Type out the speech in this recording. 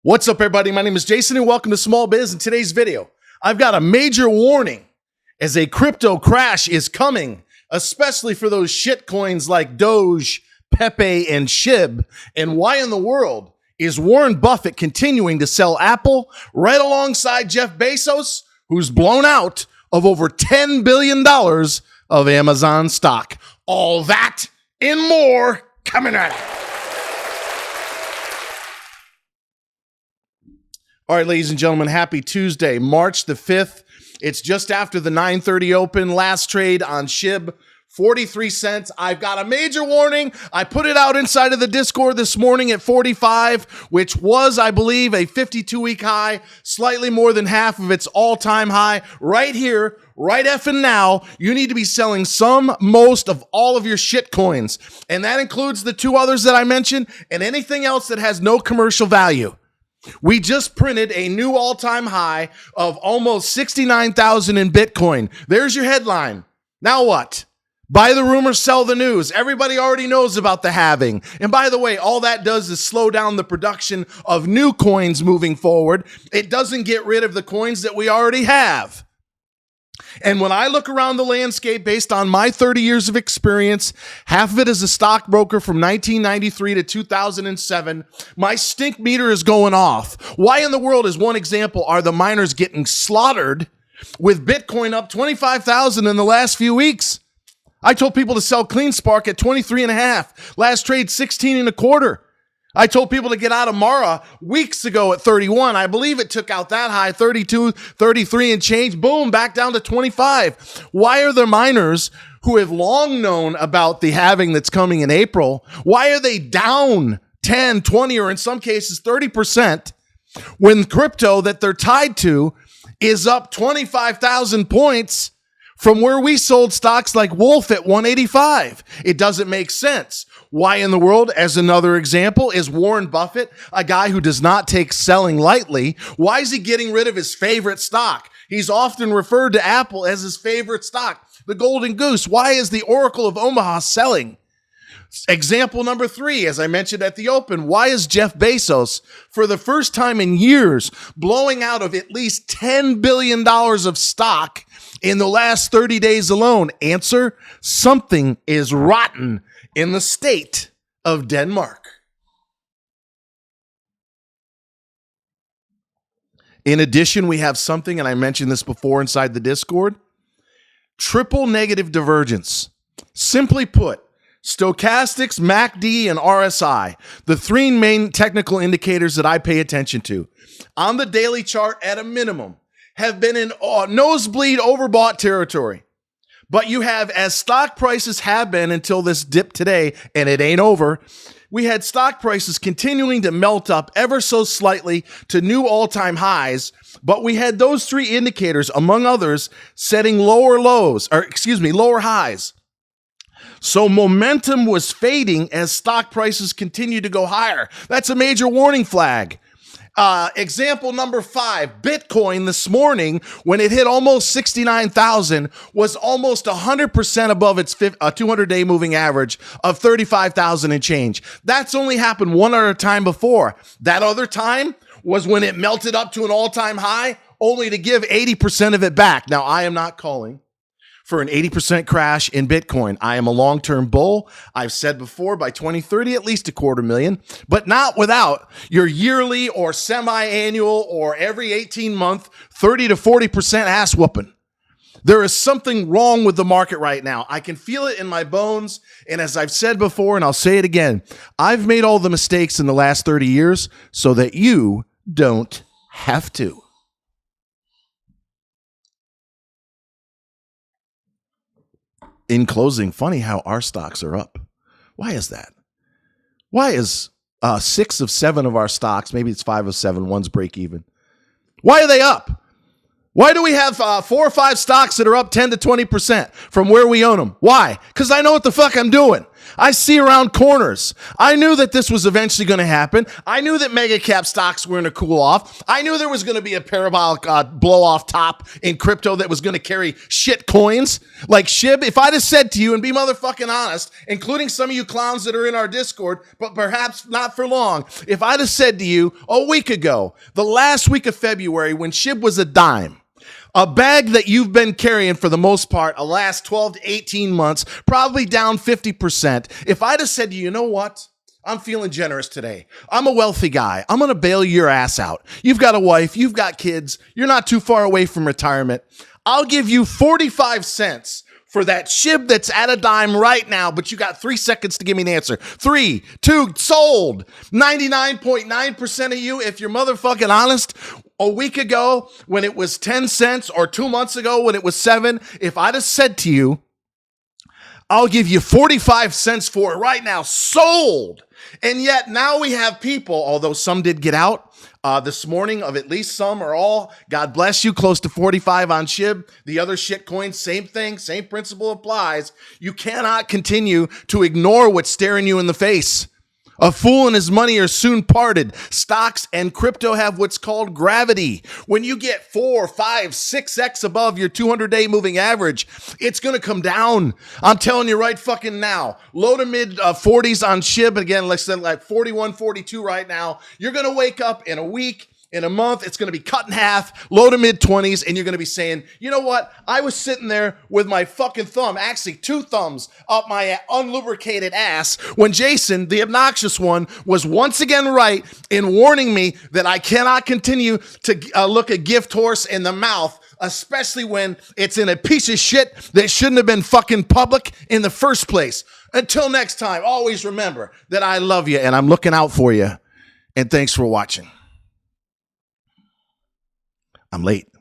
What's up, everybody? My name is Jason, and welcome to Small Biz. In today's video, I've got a major warning as a crypto crash is coming, especially for those shit coins like Doge, Pepe, and SHIB. And why in the world is Warren Buffett continuing to sell Apple right alongside Jeff Bezos, who's blown out of over $10 billion of Amazon stock? All that and more coming at you. All right, ladies and gentlemen, happy Tuesday, March the 5th. It's just after the 9:30 open. Last trade on SHIB, 43 cents. I've got a major warning. I put it out inside of the Discord this morning at 45, which was, I believe, a 52-week high, slightly more than half of its all-time high. Right here, right effing now, you need to be selling most of all of your shit coins. And that includes the two others that I mentioned and anything else that has no commercial value. We just printed a new all-time high of almost 69,000 in Bitcoin. There's your headline. Now what? Buy the rumor, sell the news. Everybody already knows about the halving. And by the way, all that does is slow down the production of new coins moving forward. It doesn't get rid of the coins that we already have. And when I look around the landscape based on my 30 years of experience, half of it as a stockbroker from 1993 to 2007, my stink meter is going off. Why in the world, as one example, are the miners getting slaughtered with Bitcoin up 25,000 in the last few weeks? I told people to sell CleanSpark at 23.5. Last trade, 16.25. I told people to get out of Mara weeks ago at 31. I believe it took out that high, 32, 33 and change. Boom, back down to 25. Why are the miners who have long known about the halving that's coming in April, why are they down 10, 20, or in some cases 30% when crypto that they're tied to is up 25,000 points from where we sold stocks like Wolf at 185? It doesn't make sense. Why in the world, as another example, is Warren Buffett, a guy who does not take selling lightly? Why is he getting rid of his favorite stock? He's often referred to Apple as his favorite stock, the golden goose. Why is the Oracle of Omaha selling? Example number 3, as I mentioned at the open, why is Jeff Bezos, for the first time in years, blowing out of at least $10 billion of stock in the last 30 days alone? Answer: something is rotten in the state of Denmark. In addition, we have something, and I mentioned this before inside the Discord, triple negative divergence. Simply put, stochastics, MACD, and RSI, the three main technical indicators that I pay attention to, on the daily chart at a minimum, have been in nosebleed overbought territory. But you have, as stock prices have been until this dip today, and it ain't over, we had stock prices continuing to melt up ever so slightly to new all-time highs, but we had those three indicators, among others, setting lower highs. So momentum was fading as stock prices continued to go higher. That's a major warning flag. Example number 5, Bitcoin this morning, when it hit almost 69,000, was almost 100% above its 200-day moving average of 35,000 and change. That's only happened one other time before. That other time was when it melted up to an all-time high, only to give 80% of it back. Now, I am not calling for an 80% crash in Bitcoin. I am a long-term bull. I've said before, by 2030, at least 250,000, but not without your yearly or semi-annual or every 18-month 30 to 40% ass whooping. There is something wrong with the market right now. I can feel it in my bones. And as I've said before, and I'll say it again, I've made all the mistakes in the last 30 years so that you don't have to. In closing, funny how our stocks are up. Why is that? Why is 6 of 7 of our stocks, maybe it's 5 of 7, one's break even. Why are they up? Why do we have 4 or 5 stocks that are up 10 to 20% from where we own them? Why? Because I know what the fuck I'm doing. I see around corners. I knew that this was eventually going to happen. I knew that mega cap stocks were going to cool off. I knew there was going to be a parabolic blow off top in crypto that was going to carry shit coins like SHIB. If I'd have said to you, and be motherfucking honest, including some of you clowns that are in our Discord, but perhaps not for long, if I'd have said to you a week ago, the last week of February when SHIB was a dime, a bag that you've been carrying for the most part, the last 12 to 18 months, probably down 50%. If I'd have said to you, you know what? I'm feeling generous today. I'm a wealthy guy. I'm going to bail your ass out. You've got a wife. You've got kids. You're not too far away from retirement. I'll give you 45 cents for that SHIB that's at a dime right now, but you got 3 seconds to give me an answer. 3, 2, sold. 99.9% of you, if you're motherfucking honest, a week ago when it was 10 cents or 2 months ago when it was 7, if I'd have said to you, I'll give you 45 cents for it right now, sold. And yet now we have people, although some did get out this morning, of at least some or all, God bless you, close to 45 on SHIB. The other shit coins, same thing, same principle applies. You cannot continue to ignore what's staring you in the face. A fool and his money are soon parted. Stocks and crypto have what's called gravity. When you get 4, 5, 6x above your 200-day moving average, it's going to come down. I'm telling you right fucking now. Low to mid 40s on SHIB. Again, let's say like 41, 42 right now. You're going to wake up in a week, in a month, it's going to be cut in half, low to mid 20s, and you're going to be saying, you know what? I was sitting there with my fucking thumb, actually 2 thumbs up my unlubricated ass when Jason, the obnoxious one, was once again right in warning me that I cannot continue to look a gift horse in the mouth, especially when it's in a piece of shit that shouldn't have been fucking public in the first place. Until next time, always remember that I love you and I'm looking out for you. And thanks for watching. I'm late.